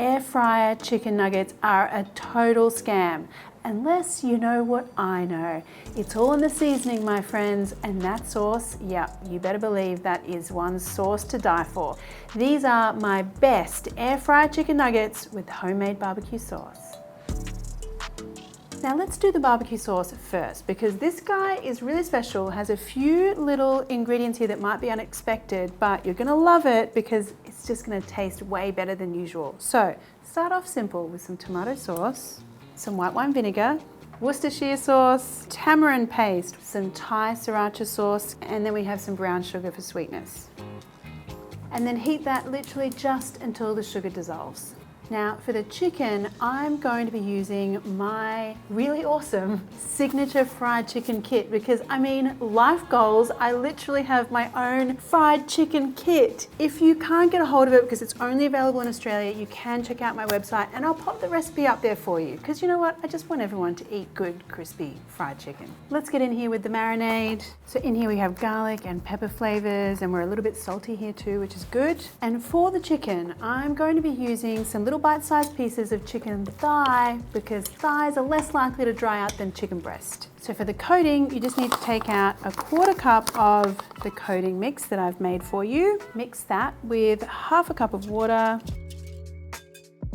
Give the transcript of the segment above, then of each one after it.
air fryer chicken nuggets are a total scam. Unless you know what I know. It's all in the seasoning, my friends, and that sauce, yeah, you better believe that is one sauce to die for. These are my best air fried chicken nuggets with homemade barbecue sauce. Now let's do the barbecue sauce first, because this guy is really special, has a few little ingredients here that might be unexpected, but you're gonna love it because it's just gonna taste way better than usual. So start off simple with some tomato sauce, some white wine vinegar, Worcestershire sauce, tamarind paste, some Thai sriracha sauce, and then we have some brown sugar for sweetness. And then heat that literally just until the sugar dissolves. Now for the chicken, I'm going to be using my really awesome signature fried chicken kit because I mean, life goals, I literally have my own fried chicken kit. If you can't get a hold of it because it's only available in Australia, you can check out my website and I'll pop the recipe up there for you because you know what? I just want everyone to eat good, crispy fried chicken. Let's get in here with the marinade. So in here we have garlic and pepper flavors and we're a little bit salty here too, which is good. And for the chicken, I'm going to be using some little bite-sized pieces of chicken thigh because thighs are less likely to dry out than chicken breast. So for the coating, you just need to take out a 1/4 cup of the coating mix that I've made for you. Mix that with 1/2 cup of water.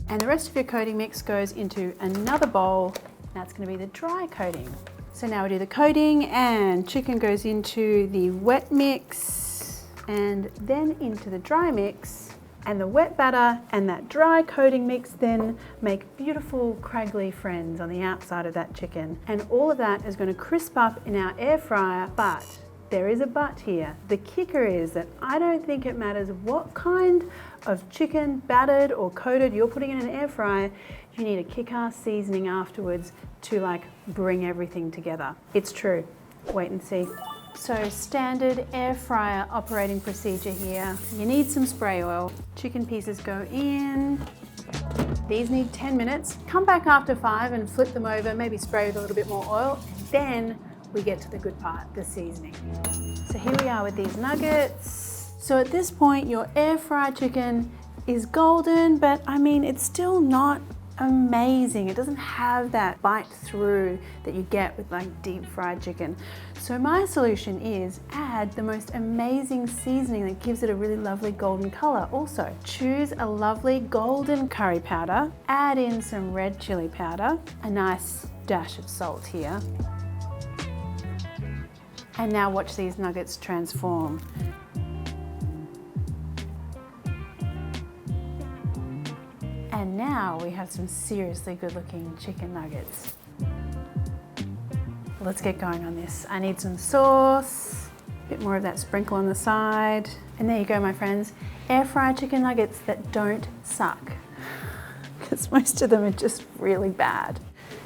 And the rest of your coating mix goes into another bowl. That's going to be the dry coating. So now we do the coating and chicken goes into the wet mix and then into the dry mix. And the wet batter and that dry coating mix then make beautiful craggly friends on the outside of that chicken. And all of that is going to crisp up in our air fryer, but there is a but here. The kicker is that I don't think it matters what kind of chicken, battered or coated, you're putting in an air fryer, you need a kick-ass seasoning afterwards to like bring everything together. It's true. Wait and see. So standard air fryer operating procedure here. You need some spray oil. Chicken pieces go in. These need 10 minutes. Come back after 5 and flip them over, maybe spray with a little bit more oil. Then we get to the good part, the seasoning. So here we are with these nuggets. So at this point, your air fried chicken is golden, but I mean, it's still not amazing. It doesn't have that bite through that you get with like deep fried chicken. So my solution is add the most amazing seasoning that gives it a really lovely golden color. Also, choose a lovely golden curry powder, add in some red chili powder, a nice dash of salt here. And now watch these nuggets transform. And now we have some seriously good looking chicken nuggets. Let's get going on this. I need some sauce, a bit more of that sprinkle on the side. And there you go, my friends. Air fried chicken nuggets that don't suck. Because most of them are just really bad.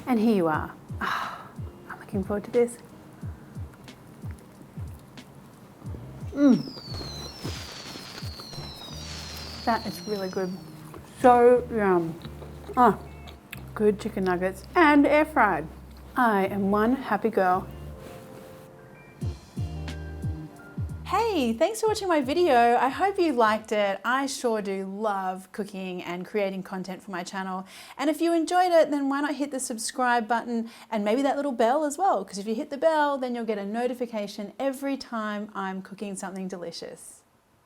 And here you are. Oh, I'm looking forward to this. That is really good. So yum. Oh, good chicken nuggets and air fried. I am one happy girl. Hey, thanks for watching my video. I hope you liked it. I sure do love cooking and creating content for my channel. And if you enjoyed it, then why not hit the subscribe button and maybe that little bell as well? Because if you hit the bell, then you'll get a notification every time I'm cooking something delicious.